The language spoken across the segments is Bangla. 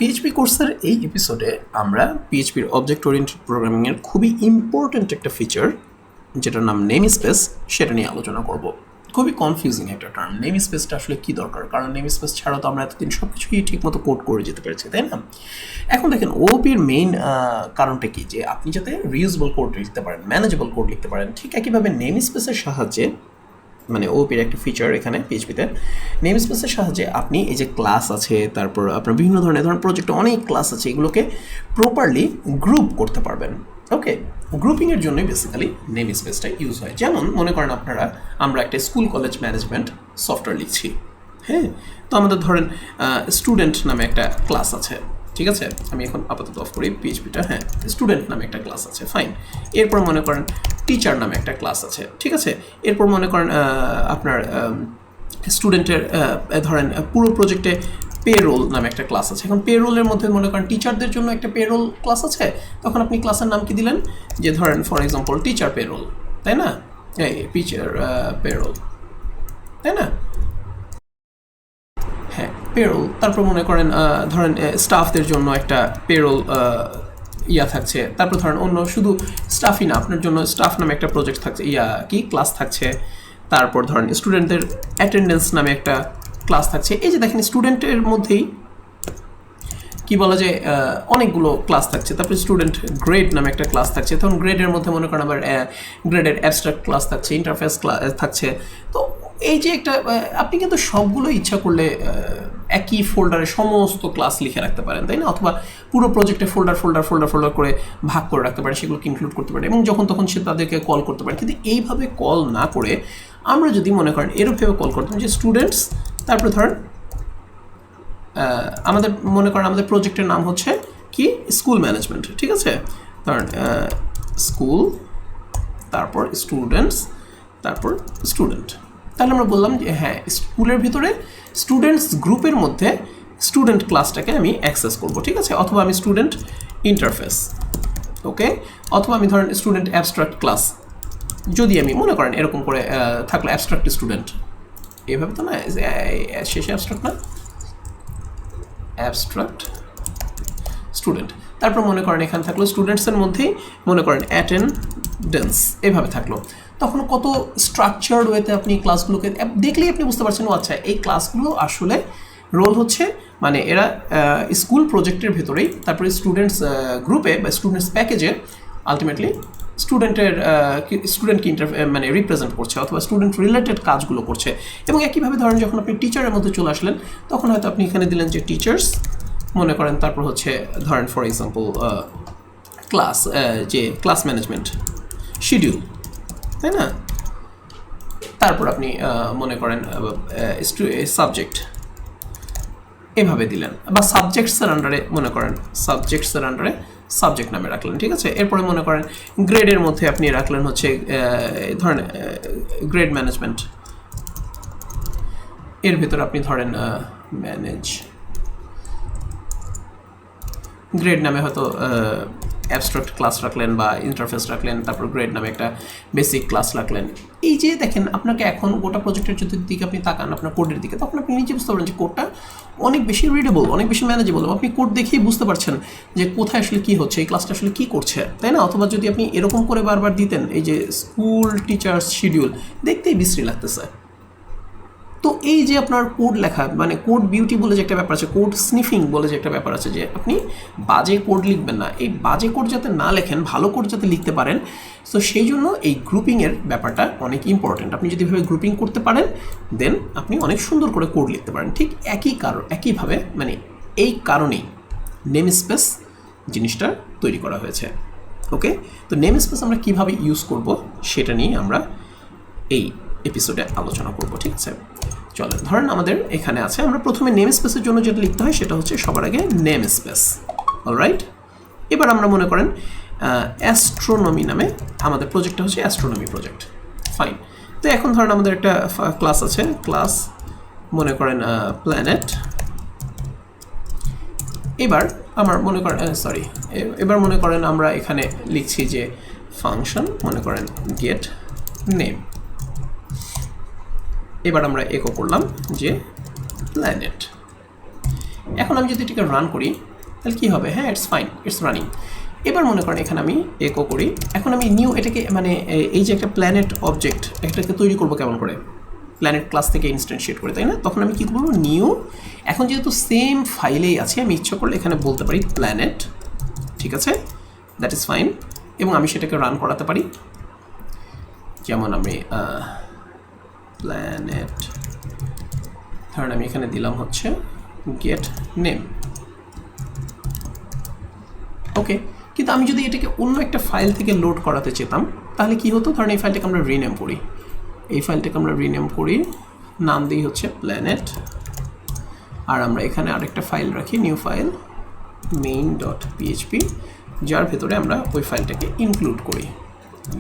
পিএইচপি কোর্সের এই এপিসোডে আমরা পিএইচপির অবজেক্ট ওরিয়েন্টেড প্রোগ্রামিংয়ের খুবই ইম্পর্ট্যান্ট একটা ফিচার যেটার নাম নেম স্পেস সেটা নিয়ে আলোচনা করব। খুবই কনফিউজিং একটা টার্ম, নেম স্পেসটা আসলে কী দরকার, কারণ নেম স্পেস ছাড়া তো আমরা এতদিন সব কিছুই ঠিকমতো কোড করে যেতে পেরেছি, তাই না? এখন দেখেন ওপির মেইন কারণটা কি, যে আপনি যাতে রিউজেবল কোড লিখতে পারেন, ম্যানেজেবল কোড লিখতে পারেন, ঠিক একইভাবে নেম স্পেসের সাহায্যে, মানে ওপির একটা ফিচার এখানে পিএইচপিতে নেম স্পেসের সাহায্যে আপনি এই যে ক্লাস আছে, তারপর আপনার বিভিন্ন ধরনের প্রজেক্টে অনেক ক্লাস আছে, এগুলোকে প্রপারলি গ্রুপ করতে পারবেন। ওকে, গ্রুপিংয়ের জন্যই বেসিক্যালি নেম স্পেসটা ইউজ হয়। যেমন মনে করেন আমরা একটা স্কুল কলেজ ম্যানেজমেন্ট সফটওয়্যার লিখছি, হ্যাঁ, তো আমাদের ধরেন স্টুডেন্ট নামে একটা ক্লাস আছে, ঠিক আছে, আমি এখন আপাতত অফ করি পিএইচপিটা, হ্যাঁ, স্টুডেন্ট নামে একটা ক্লাস আছে, ফাইন। এরপর মনে করেন টিচার নামে একটা ক্লাস আছে, ঠিক আছে। এরপর মনে করেন আপনার স্টুডেন্টের ধরেন পুরো প্রজেক্টে পেরোল নামে একটা ক্লাস আছে। এখন পেরোলের মধ্যে মনে করেন টিচারদের জন্য একটা পেরোল ক্লাস আছে, তখন আপনি ক্লাসের নাম কি দিলেন, যে ধরেন ফর এক্সাম্পল টিচার পেরোল, তাই না, এই টিচার পেরোল, তাই না, হ্যাঁ, পেরোল। তারপর মনে করেন ধরেন স্টাফদের জন্য একটা পেরোল থাকছে। তারপর ধরেন অন্য শুধু স্টাফই না, আপনার জন্য স্টাফ নামে একটা প্রজেক্ট থাকছে, ক্লাস থাকছে। তারপর ধরেন স্টুডেন্টদের অ্যাটেন্ডেন্স নামে একটা ক্লাস থাকছে। এই যে দেখেন স্টুডেন্টের মধ্যেই কি বলা যায় অনেকগুলো ক্লাস থাকছে। তারপরে স্টুডেন্ট গ্রেড নামে একটা ক্লাস থাকছে, তখন গ্রেডের মধ্যে মনে করেন আবার গ্রেডের অ্যাবস্ট্রাক্ট ক্লাস থাকছে, ইন্টারফেস ক্লাস থাকছে। তো এই যে একটা আপনি কিন্তু সবগুলো ইচ্ছা করলে একই ফোল্ডারে সমস্ত ক্লাস লিখে রাখতে পারেন, তাই না? অথবা পুরো প্রজেক্টে ফোল্ডার করে ভাগ করে রাখতে পারেন, সেগুলোকে ইনক্লুড করতে পারেন এবং যখন তখন সে তাদেরকে কল করতে পারেন। কিন্তু এইভাবে কল না করে আমরা যদি মনে করেন এরকমভাবে কল করতাম যে স্টুডেন্টস, তারপরে ধরেন আমাদের মনে করেন আমাদের প্রজেক্টের নাম হচ্ছে কি স্কুল ম্যানেজমেন্ট, ঠিক আছে, ধরেন স্কুল, তারপর স্টুডেন্টস, তারপর স্টুডেন্ট। তাহলে আমরা বললাম যে হ্যাঁ, স্কুলের ভিতরে স্টুডেন্টস গ্রুপের মধ্যে স্টুডেন্ট ক্লাসটাকে আমি অ্যাক্সেস করব, ঠিক আছে, অথবা আমি স্টুডেন্ট ইন্টারফেস, ওকে, অথবা আমি ধরেন স্টুডেন্ট অ্যাবস্ট্রাক্ট ক্লাস, যদি আমি মনে করেন এরকম করে থাকলো অ্যাবস্ট্রাক্ট স্টুডেন্ট, এভাবে তো না, শেষে অ্যাবস্ট্রাক্ট না, অ্যাবস্ট্রাক্ট স্টুডেন্ট। তারপর মনে করেন এখানে থাকলো স্টুডেন্টসের মধ্যেই মনে করেন অ্যাটেন্ডেন্স, এভাবে থাকলো। তখন কত স্ট্রাকচার্ড ওয়েতে আপনি ক্লাসগুলোকে দেখলেই আপনি বুঝতে পারছেন, ও আচ্ছা, এই ক্লাসগুলো আসলে রোল হচ্ছে, মানে এরা স্কুল প্রজেক্টের ভেতরেই, তারপরে স্টুডেন্টস গ্রুপে বা স্টুডেন্টস প্যাকেজে আলটিমেটলি স্টুডেন্টকে মানে রিপ্রেজেন্ট করছে, অথবা স্টুডেন্ট রিলেটেড কাজগুলো করছে। এবং একইভাবে ধরেন যখন আপনি টিচারের মধ্যে চলে আসলেন, তখন হয়তো আপনি এখানে দিলেন যে টিচার্স, মনে করেন তারপর হচ্ছে ধরেন ফর এক্সাম্পল ক্লাস, যে ক্লাস ম্যানেজমেন্ট শিডিউল, তাই না, তারপর আপনি মনে করেন সাবজেক্ট, এভাবে দিলেন, বা সাবজেক্টসের আন্ডারে মনে করেন সাবজেক্টসের আন্ডারে সাবজেক্ট নামে রাখলেন, ঠিক আছে। এরপরে মনে করেন গ্রেডের মধ্যে আপনি রাখলেন হচ্ছে ধরেন গ্রেড ম্যানেজমেন্ট, এর ভিতরে আপনি ধরেন ম্যানেজ গ্রেড নামে হয়তো অ্যাবস্ট্রাক্ট ক্লাস রাখলেন বা ইন্টারফেস রাখলেন, তারপর গ্রেড নামে একটা বেসিক ক্লাস রাখলেন। এই যে দেখেন আপনাকে এখন গোটা প্রজেক্টের যদি দিকে আপনি তাকান আপনার কোডের দিকে, তখন আপনি নিজে বুঝতে পারেন যে কোডটা অনেক বেশি রিডেবল, অনেক বেশি ম্যানেজেবল। আপনি কোড দেখেই বুঝতে পারছেন যে কোথায় আসলে কী হচ্ছে, এই ক্লাসটা আসলে কী করছে, তাই না? অথবা যদি আপনি এরকম করে বারবার দিতেন এই যে স্কুল টিচার্স শিডিউল, দেখতেই বিশ্রী লাগতেছে। তো এই যে আপনার কোড লেখা, মানে কোড বিউটি বলে যে একটা ব্যাপার আছে, কোড স্নিফিং বলে যে একটা ব্যাপার আছে, যে আপনি বাজে কোড লিখবেন না, এই বাজে কোড যাতে না লেখেন, ভালো কোড যাতে লিখতে পারেন। তো সেই জন্য এই গ্রুপিংয়ের ব্যাপারটা অনেক ইম্পর্টেন্ট। আপনি যদি ভাবে গ্রুপিং করতে পারেন, দেন আপনি অনেক সুন্দর করে কোড লিখতে পারেন। ঠিক একইভাবে মানে এই কারণেই নেম স্পেস জিনিসটা তৈরি করা হয়েছে। ওকে, তো নেম স্পেস আমরা কীভাবে ইউজ করব সেটা নিয়ে আমরা এই এপিসোডে আলোচনা করব, ঠিক আছে। চলেন, ধরেন আমাদের এখানে আছে, আমরা প্রথমে নেম স্পেসের জন্য যেটা লিখতে হয় সেটা হচ্ছে সবার আগে নেম স্পেস, অলরাইট। এবার আমরা মনে করেন অ্যাস্ট্রোনমি নামে আমাদের প্রজেক্টটা হচ্ছে অ্যাস্ট্রোনমি প্রজেক্ট, ফাইন। তো এখন ধরেন আমাদের একটা ক্লাস আছে, ক্লাস মনে করেন প্ল্যানেট। এবার আমার মনে করেন এবার মনে করেন আমরা এখানে লিখছি যে ফাংশন, মনে করেন গেট নেম। এবার আমরা একো করলাম যে প্ল্যানেট। এখন আমি যদি এটাকে রান করি তাহলে কী হবে? হ্যাঁ, ইটস ফাইন, ইটস রানিং। এবার মনে করেন এখানে আমি একো করি, এখন আমি নিউ এটাকে মানে এই যে একটা প্ল্যানেট অবজেক্ট এটাকে তৈরি করবো কেমন করে? প্ল্যানেট ক্লাস থেকে ইনস্ট্যান্সিয়েট করে, তাই না? তখন আমি কী করবো? নিউ, এখন যেহেতু সেম ফাইলেই আছে আমি ইচ্ছা করলে এখানে বলতে পারি প্ল্যানেট, ঠিক আছে, দ্যাট ইজ ফাইন। এবং আমি সেটাকে রান করাতে পারি, যেমন আমি প্ল্যানেট, ধরেন আমি এখানে দিলাম হচ্ছে গেট নেম, ওকে। কিন্তু আমি যদি এটাকে অন্য একটা ফাইল থেকে লোড করাতে চেতাম তাহলে কি হতো? ধরেন এই ফাইলটাকে আমরা রিনেম করি, এই ফাইলটাকে আমরা রিনেম করি, নাম দিই হচ্ছে প্ল্যানেট, আর আমরা এখানে আরেকটা ফাইল রাখি, নিউ ফাইল main.php, যার ভেতরে আমরা ওই ফাইলটাকে ইনক্লুড করি,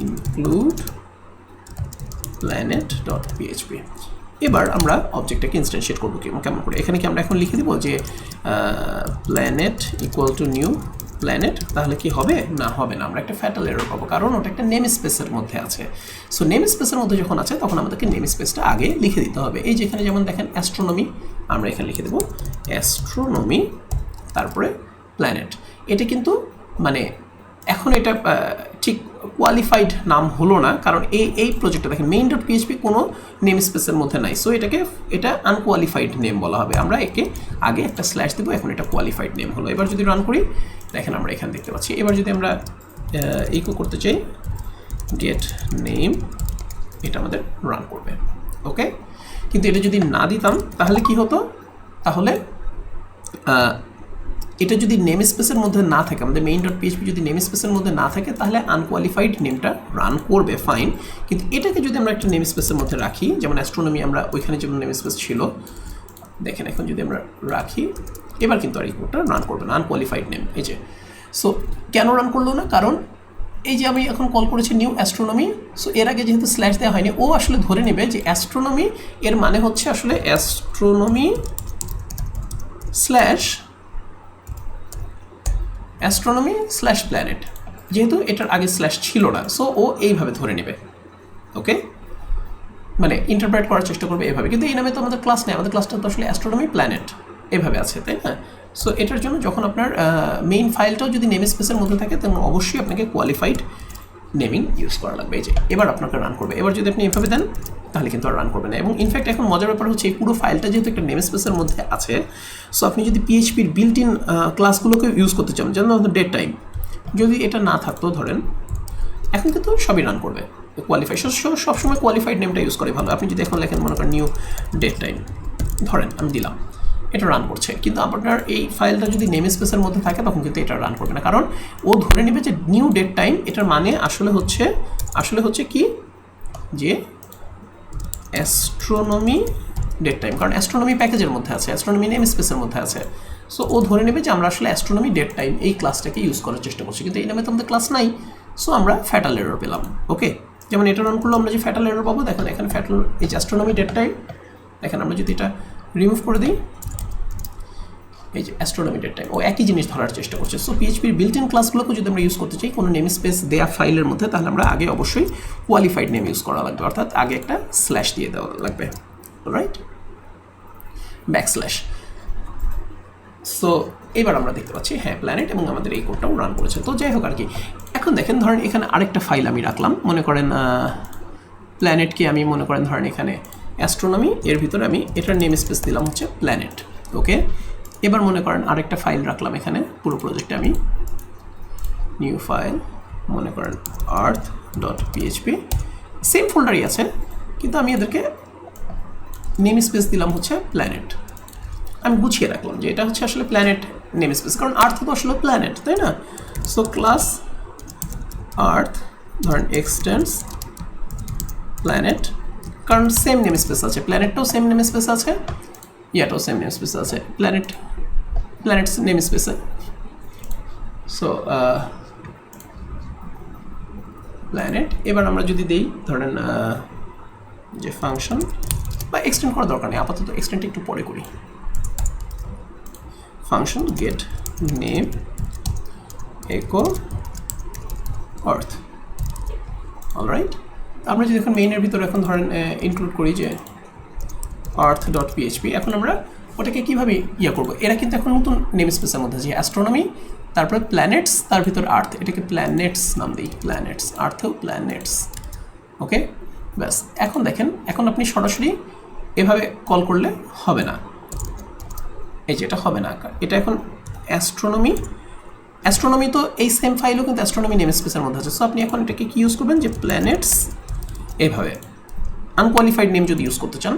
ইনক্লুড planet.php। এবার আমরা অবজেক্টটাকে ইনস্ট্যান্সিয়েট করবো কেমন করে? এখানে কি আমরা এখন লিখে দিব যে planet equal to new planet, তাহলে কি হবে? না, হবে না, আমরা একটা ফ্যাটাল এরর পাবো, কারণ ওটা একটা নেম স্পেসের মধ্যে আছে। সো নেম স্পেসের মধ্যে যখন আছে তখন আমাদেরকে নেম স্পেসটা আগে লিখে দিতে হবে। এই যে এখানে যেমন দেখেন অ্যাস্ট্রোনমি, আমরা এখানে লিখে দেবো অ্যাস্ট্রোনমি, তারপরে প্ল্যানেট। এটা কিন্তু মানে এখন এটা ঠিক কোয়ালিফাইড নাম হলো না, কারণ এই প্রজেক্টটা দেখেন main.php কোনো নেম স্পেসের মধ্যে নাই, সো এটা আনকোয়ালিফাইড নেম বলা হবে। আমরা একে আগে একটা স্ল্যাশ দেবো, এখন এটা কোয়ালিফাইড নেম হলো। এবার যদি রান করি দেখেন আমরা এখানে দেখতে পাচ্ছি। এবার যদি আমরা ইকো করতে চাই গেট নেম, এটা আমাদের রান করবে, ওকে। কিন্তু এটা যদি না দিতাম তাহলে কি হতো? তাহলে এটা যদি নেম স্পেসের মধ্যে না থাকে, আমাদের main.php যদি নেম স্পেসের মধ্যে না থাকে তাহলে আনকোয়ালিফাইড নেমটা রান করবে, ফাইন। কিন্তু এটাকে যদি আমরা একটা নেম স্পেসের মধ্যে রাখি, যেমন অ্যাস্ট্রোনমি আমরা ওইখানে যেমন নেম স্পেস ছিল, দেখেন এখন যদি আমরা রাখি এবার কিন্তু আর ইকোটা রান করবে না, আনকোয়ালিফাইড নেম। এই যে, সো কেন রান করলো না? কারণ এই যে আমি এখন কল করেছি নিউ অ্যাস্ট্রোনমি, সো এর আগে যেহেতু স্ল্যাশ দেওয়া হয়নি, ও আসলে ধরে নেবে যে অ্যাস্ট্রোনমি এর মানে হচ্ছে আসলে অ্যাস্ট্রোনমি স্ল্যাশ প্ল্যানেট, যেহেতু এটার আগে স্ল্যাশ ছিল না, সো ও এইভাবে ধরে নেবে, ওকে। মানে ইন্টারপ্রেট করার চেষ্টা করবে এভাবে। কিন্তু এই নামে তো আমাদের ক্লাস নেই, আমাদের ক্লাসটা তো আসলে অ্যাস্ট্রোনমি প্ল্যানেট এভাবে আছে, তাই না? সো এটার জন্য যখন আপনার মেইন ফাইলটাও যদি নেম স্পেসের মধ্যে থাকে তখন অবশ্যই আপনাকে কোয়ালিফাইড নেমিং ইউজ করা লাগবে। এই যে এবার আপনাকে রান করবে, এবার যদি আপনি এভাবে দেন তাহলে কিন্তু আর রান করবে না। এবং ইনফ্যাক্ট এখন মজার ব্যাপার হচ্ছে এই পুরো ফাইলটা যেহেতু একটা নেম স্পেসের মধ্যে আছে, সো আপনি যদি পিএইচপির বিল্ট ইন ক্লাসগুলোকে ইউজ করতে চান, যেমন ডেট টাইম, যদি এটা না থাকতো ধরেন, এখন কিন্তু সবই রান করবে কোয়ালিফাই, সবসময় কোয়ালিফাইড নেমটা ইউজ করে ভালো। আপনি যদি এখন লেখেন মনে করেন নিউ ডেট টাইম, ধরেন আমি দিলাম, এটা রান করছে, কিন্তু আপনার এই ফাইলটা যদি নেম স্পেসের মধ্যে থাকে তখন কিন্তু এটা রান করবে না, কারণ ও ধরে নেবে যে নিউ ডেট টাইম এটার মানে আসলে হচ্ছে কি যে অ্যাস্ট্রোনমি ডেট টাইম, কারণ অ্যাস্ট্রোনমি প্যাকেজের মধ্যে আছে, অ্যাস্ট্রোনমি নেম স্পেসের মধ্যে আছে। সো ও ধরে নেবে যে আমরা আসলে অ্যাস্ট্রোনমি ডেট টাইম এই ক্লাসটাকে ইউজ করার চেষ্টা করছি, কিন্তু এই নামে তো আমাদের ক্লাস নাই, সো আমরা ফ্যাটাল এরর পেলাম, ওকে। যেমন এটা রান করলে আমরা যে ফ্যাটাল এরর পাবো, দেখেন এখানে ফ্যাটাল এই যে অ্যাস্ট্রোনমি ডেট টাইম, দেখেন আমরা যদি এটা রিমুভ করে দিই, এই যে অ্যাস্ট্রোনমি ডেট টাইম, ও একই জিনিস ধরার চেষ্টা করছে। সো পিএইচপির বিল্ট ইন ক্লাসগুলোকে যদি আমরা ইউজ করতে চাই কোনো নেম স্পেস দেয়া ফাইলের মধ্যে, তাহলে আমরা আগে অবশ্যই কোয়ালিফাইড নেম ইউজ করা লাগবে, অর্থাৎ আগে একটা স্ল্যাশ দিয়ে দেওয়া লাগবে, রাইট, ব্যাকস্ল্যাশ। সো এবার আমরা দেখতে পাচ্ছি হ্যাঁ প্ল্যানেট, এবং আমাদের এই কোডটাও রান করেছে। তো যাই হোক আর কি, এখন দেখেন ধরেন এখানে আরেকটা ফাইল আমি রাখলাম, মনে করেন প্ল্যানেটকে আমি মনে করেন ধরেন এখানে অ্যাস্ট্রোনমি, এর ভিতরে আমি এটার নেম স্পেস দিলাম হচ্ছে প্ল্যানেট, ওকে। এবার মনে করেন আরেকটা ফাইল রাখলাম এখানে, পুরো প্রজেক্টে আমি নিউ ফাইল মনে করেন earth.php, সেম ফোল্ডারই আছে, কিন্তু আমি এদেরকে নেম স্পেস দিলাম হচ্ছে প্ল্যানেট। আমি গুছিয়ে রাখলাম যে এটা হচ্ছে আসলে প্ল্যানেট নেম স্পেস, কারণ আর্থ তো আসলে প্ল্যানেট, তাই না? সো ক্লাস আর্থ ধরেন এক্সটেন্ডস প্ল্যানেট, কারণ সেম নেম স্পেস আছে, প্ল্যানেটটাও সেম নেম স্পেস আছে, ইয়াটাও সেম নেম স্পেস আছে, প্ল্যানেট নেম স্পেসে। সো প্ল্যানেট, এবার আমরা যদি দিই ধরেন যে ফাংশন, বা এক্সটেন্ড করার দরকার নেই, আপাতত এক্সটেন্ড একটু পরে করি, function gate name echo earth, alright. আমরা যদি এখন মেইনের ভিতরে এখন ধরেন ইনক্লুড করি যে earth.php, এখন আমরা ওটাকে কীভাবে ইয়ে করবো, এরা কিন্তু এখন নতুন নেম স্পেসের মধ্যে আছে, অ্যাস্ট্রোনমি, তারপরে প্ল্যানেটস, তার ভিতর আর্থ, এটাকে প্ল্যানেটস নাম দিই, প্ল্যানেটস, আর্থেও প্ল্যানেটস। ওকে, ব্যাস। এখন দেখেন, এখন আপনি সরাসরি এভাবে কল করলে হবে না, এই যে এটা হবে না, এটা এখন অ্যাস্ট্রোনমি, অ্যাস্ট্রোনমি তো এই সেম ফাইলও কিন্তু অ্যাস্ট্রোনমি নেম স্পেসের মধ্যে আছে। সো আপনি এখন এটাকে কি ইউজ করবেন, যে প্ল্যানেটস এভাবে আনকোয়ালিফাইড নেম যদি ইউজ করতে চান,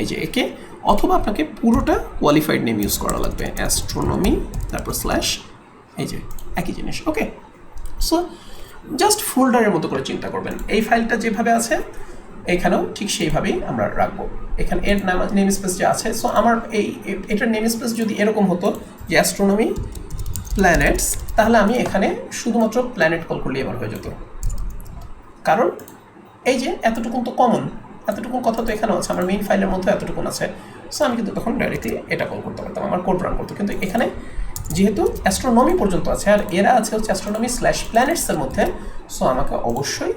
এই যে একে, অথবা আপনাকে পুরোটা কোয়ালিফাইড নেম ইউজ করা লাগবে, অ্যাস্ট্রোনমি তারপর স্ল্যাশ, এই যে একই জিনিস। ওকে, সো জাস্ট ফোল্ডারের মতো করে চিন্তা করবেন, এই ফাইলটা যেভাবে আছে এখানেও ঠিক সেইভাবেই আমরা রাখবো। এখানে এর নাম নেম স্পেস যে আছে, সো আমার এটার নেম স্পেস যদি এরকম হতো যে অ্যাস্ট্রোনমি প্ল্যানেটস, তাহলে আমি এখানে শুধুমাত্র প্ল্যানেট কল করলেই আমার হয়ে যেত, কারণ এই যে এতটুকুন তো কমন, এতটুকুন কথা তো এখানেও আছে, আমার মেইন ফাইলের মধ্যে এতটুকুন আছে। সো আমি কিন্তু তখন ডাইরেক্টলি এটা কল করতে পারতাম, আমার কোড রান করতো। কিন্তু এখানে যেহেতু অ্যাস্ট্রোনমি পর্যন্ত আছে আর এরা আছে হচ্ছে অ্যাস্ট্রোনমি স্ল্যাশ প্ল্যানেটসের মধ্যে, সো আমাকে অবশ্যই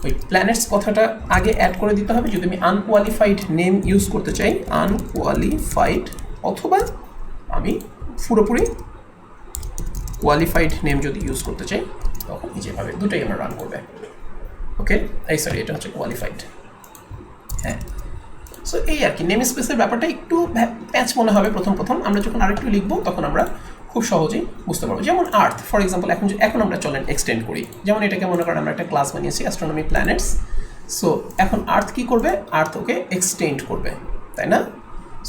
ওই প্ল্যানেটস কথাটা আগে অ্যাড করে দিতে হবে যদি আমি আনকোয়ালিফাইড নেম ইউজ করতে চাই, আনকোয়ালিফাইড, অথবা আমি পুরোপুরি কোয়ালিফাইড নেম যদি ইউজ করতে চাই, তখন এই যেভাবে দুটোই আমার রান করবে। ওকে, এই সরি, এটা হচ্ছে কোয়ালিফাইড। হ্যাঁ, সো এই আর কি, নেম স্পেসের ব্যাপারটা একটু প্যাচ মনে হবে প্রথম প্রথম, আমরা যখন আরেকটু লিখবো তখন আমরা খুব সহজেই বুঝতে পারবো। যেমন আর্থ ফর এক্সাম্পল, এখন আমরা চলেন এক্সটেন্ড করি, যেমন এটাকে মনে করেন আমরা একটা ক্লাস বানিয়েছি অ্যাস্ট্রোনমি প্ল্যানেটস। সো এখন আর্থ কি করবে, আর্থ ওকে এক্সটেন্ড করবে, তাই না?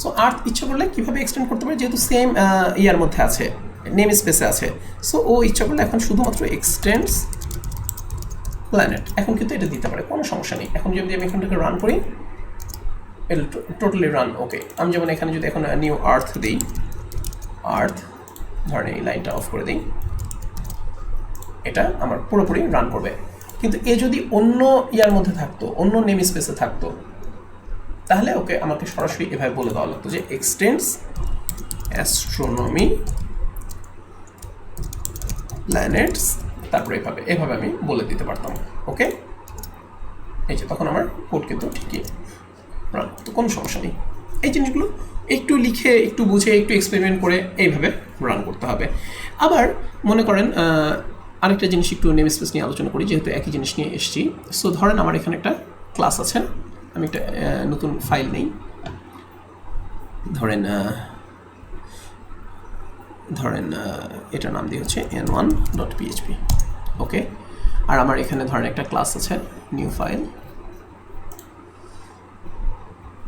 সো আর্থ ইচ্ছা করলে কীভাবে এক্সটেন্ড করতে পারে, যেহেতু সেম ইয়ার মধ্যে আছে, নেম স্পেসে আছে, সো ও ইচ্ছা করলে এখন শুধুমাত্র এক্সটেন্ডস প্ল্যানেট, এখন কিন্তু এটা দিতে পারে, কোনো সমস্যা নেই। এখন যদি আমি এখান থেকে রান করি, এটা টোটালি রান। ওকে, আমি যেমন এখানে যদি এখন নিউ আর্থ দিই, আর্থ ধরেন এই লাইনটা অফ করে দিই, এটা আমার পুরোপুরি রান করবে। কিন্তু এ যদি অন্য ইয়ার মধ্যে থাকতো, অন্য নেম স্পেসে থাকতো, তাহলে ওকে আমাকে সরাসরি এভাবে বলে দেওয়া লাগতো যে এক্সটেন্ডস অ্যাস্ট্রোনমি প্ল্যানেটস, তারপরে এভাবে আমি বলে দিতে পারতাম। ওকে, এই যে তখন আমার কোড কিন্তু ঠিকই রান করতো, কোনো সমস্যা নেই। এই জিনিসগুলো একটু লিখে, একটু বুঝে, একটু এক্সপেরিমেন্ট করে এইভাবে রান করতে হবে। আবার মনে করেন আরেকটা জিনিস একটু নেম স্পেস নিয়ে আলোচনা করি, যেহেতু একই জিনিস নিয়ে এসেছি। সো ধরেন আমার এখানে একটা ক্লাস আছে, আমি একটা নতুন ফাইল নেই, ধরেন এটার নাম দিয়ে হচ্ছে n1.php। ওকে, আর আমার এখানে ধরেন একটা ক্লাস আছে, নিউ ফাইল,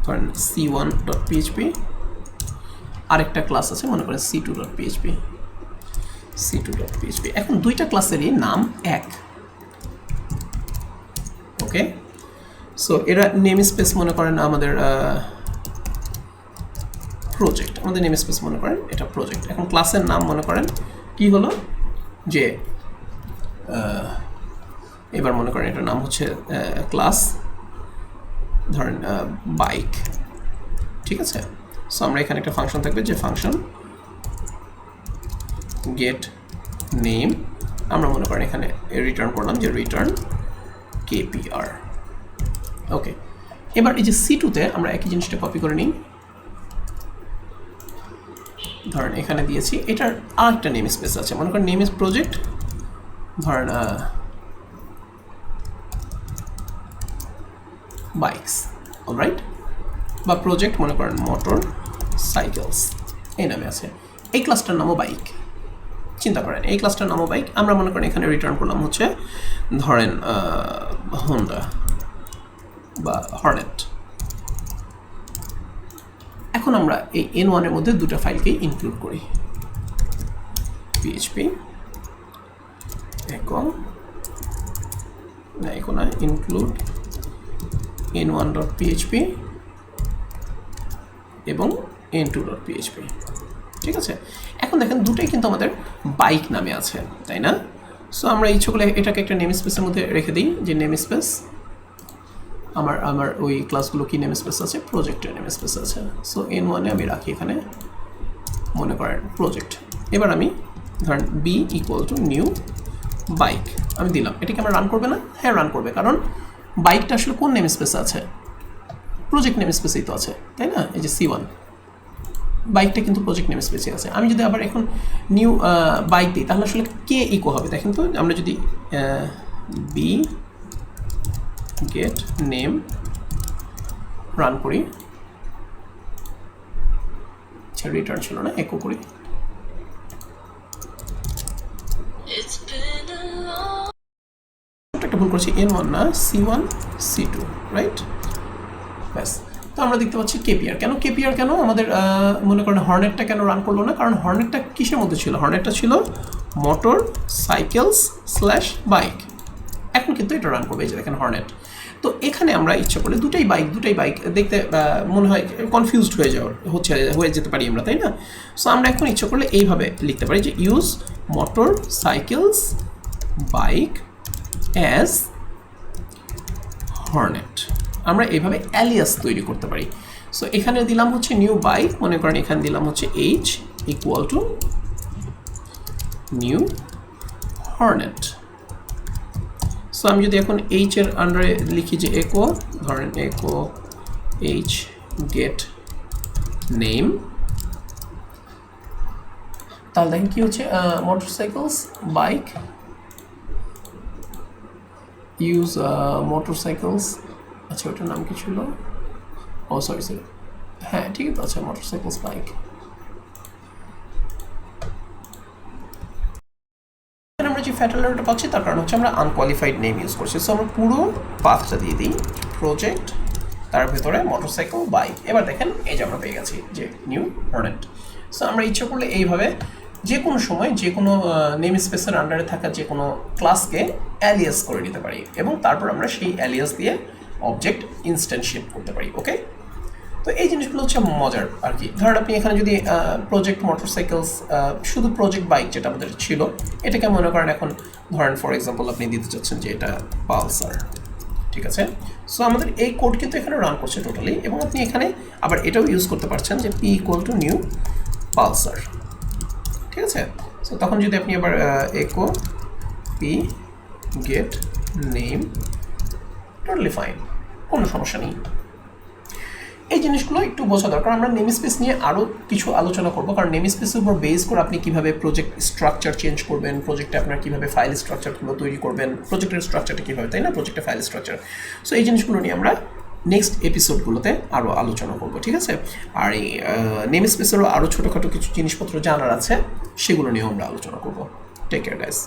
ধরেন c1.php, আরেকটা ক্লাস আছে মনে করেন c2.php। এখন দুইটা ক্লাসেরই নাম এক। ওকে, সো এরা নেম স্পেস মনে করেন আমাদের প্রজেক্ট, আমাদের নেম স্পেস মনে করেন এটা প্রজেক্ট। এখন ক্লাসের নাম মনে করেন কি হলো, যে এবার মনে করেন এটার নাম হচ্ছে ক্লাস, ধরেন বাইক, ঠিক আছে? সো আমরা এখানে একটা ফাংশন থাকবে, যে ফাংশন গেট নেম, আমরা মনে করেন এখানে রিটার্ন করলাম যে রিটার্ন KPR। ওকে, এবার এই যে C2-তে আমরা একই জিনিসটা কপি করে নিই, ধরেন এখানে দিয়েছি, এটার আরেকটা নেম স্পেস আছে, মনে করেন নেম ইজ প্রজেক্ট, ধরেন বাইকস, অলরাইট, বা প্রজেক্ট মনে করেন মোটর সাইকেলস, এই নামে আছে। এই ক্লাসটার নামও বাইক, চিন্তা করেন এই ক্লাসটার নামও বাইক। আমরা মনে করেন এখানে রিটার্ন করলাম হচ্ছে ধরেন হোন্ডা বা হর্নেট। এখন আমরা এই n1 এর মধ্যে দুটো ফাইলকেই ইনক্লুড করি, PHP ইনক্লুড n1.php এবং n2.php, ঠিক আছে? এখন দেখেন দুটোই কিন্তু আমাদের বাইক নামে আছে, তাই না? সো আমরা ইচ্ছে করলে এটাকে একটা নেম স্পেসের মধ্যে রেখে দিই, যে নেম স্পেস আমার ওই ক্লাসগুলো কি নেম স্পেস আছে, প্রজেক্টের নেম স্পেস আছে। সো n1 এ আমি রাখি এখানে মনে করেন প্রজেক্ট। এবার আমি ধরেন b = নিউ বাইক আমি দিলাম, এটাকে আমরা রান করবে না? হ্যাঁ, রান করবে, কারণ বাইকটা আসলে কোন নেম স্পেসে আছে, প্রজেক্ট নেম স্পেসেই তো আছে, তাই না? এই যে C1, বাইকটা কিন্তু প্রজেক্ট নেম স্পেসে আছে। আমি যদি আবার এখন নিউ বাইক দিই তাহলে আসলে কে ইকো হবে দেখেন তো। আমরা যদি বি গেট নেম রান করি, রিটার্ন ছিল না, ইকো করি, একটা ভুল করছি, N1 না C1 C2 রাইট। ব্যাস, তো আমরা দেখতে পাচ্ছি কেপিআর। কেন কেপিআর, কেন আমাদের মনে করেন হর্নেটটা কেন রান করলো না? কারণ হর্নেটটা কিসের মধ্যে ছিল? হর্নেটটা ছিল মোটর সাইকেলস স্ল্যাশ বাইক। এখন কিন্তু এটা রান করবে, এই যে দেখেন হর্নেট। তো এখানে আমরা ইচ্ছা করলে দুটাই বাইক দেখতে মনে হয় কনফিউজড হয়ে যেতে পারি আমরা, তাই না? সো আমরা এখন ইচ্ছা করলে এইভাবে লিখতে পারি যে use motor cycles bike as Hornet. আমরা এইভাবে অ্যালিয়াস তৈরি করতে পারি। সো এখানে দিলাম হচ্ছে নিউ বাইক, মনে করেন এখানে দিলাম হচ্ছে H equal to new Hornet. So আমি যদি এখন এইচ এর আন্ডারে লিখি যে একো, ধরেন একো এইচ গেট নেম, তাহলে দেখেন কি হচ্ছে, মোটরসাইকেলস বাইক ইউজ মোটরসাইকেলস, আচ্ছা ওটার নাম কি ছিল, ও সরি, হ্যাঁ ঠিকই তো আছে, মোটরসাইকেলস বাইক। আমরা যে ফ্যাটাল এররটা পাচ্ছি তার কারণ হচ্ছে আমরা আনকোয়ালিফাইড নেম ইউজ করছি। সো আমরা পুরো পাথটা দিয়ে দিই, প্রজেক্ট, তার ভেতরে মোটরসাইকেল বাইক। এবার দেখেন এই যে আমরা পেয়ে গেছি যে নিউ হর্নেট। সো আমরা ইচ্ছা করলে এইভাবে যে কোনো সময় যে কোনো নেম স্পেসের আন্ডারে থাকা যে কোনো ক্লাসকে অ্যালিয়াস করে নিতে পারি এবং তারপর আমরা সেই অ্যালিয়াস দিয়ে অবজেক্ট ইনস্ট্যান্সিয়েট করতে পারি। ওকে, তো এই জিনিসগুলো হচ্ছে মজার আর কি। ধরেন আপনি এখানে যদি প্রজেক্ট মোটরসাইকেলস, শুধু প্রজেক্ট বাইক যেটা আমাদের ছিল, এটাকে মনে করেন এখন ধরেন ফর এক্সাম্পল আপনি দিতে চাচ্ছেন যে এটা পালসার, ঠিক আছে? সো আমাদের এই কোড কিন্তু এখানে রান করছে টোটালি, এবং আপনি এখানে আবার এটাও ইউজ করতে পারছেন যে P equal to new Pulsar, ঠিক আছে? সো তখন যদি আপনি আবার একো P get name, totally fine, কোনো সমস্যা নেই। এই জিনিসগুলো একটু বোঝা দরকার। আমরা নেম স্পেস নিয়ে আরও কিছু আলোচনা করবো, কারণ নেম স্পেসের উপর বেস করে আপনি কীভাবে প্রজেক্ট স্ট্রাকচার চেঞ্জ করবেন, প্রজেক্টে আপনার কীভাবে ফাইল স্ট্রাকচারগুলো তৈরি করবেন, প্রজেক্টের স্ট্রাকচারটা কীভাবে, তাই না, প্রজেক্টের ফাইল স্ট্রাকচার। সো এই জিনিসগুলো নিয়ে আমরা নেক্সট এপিসোডগুলোতে আরও আলোচনা করবো, ঠিক আছে? আর এই নেম স্পেসেরও আরও ছোটোখাটো কিছু জিনিসপত্র জানার আছে, সেগুলো নিয়েও আমরা আলোচনা করবো। Take care guys.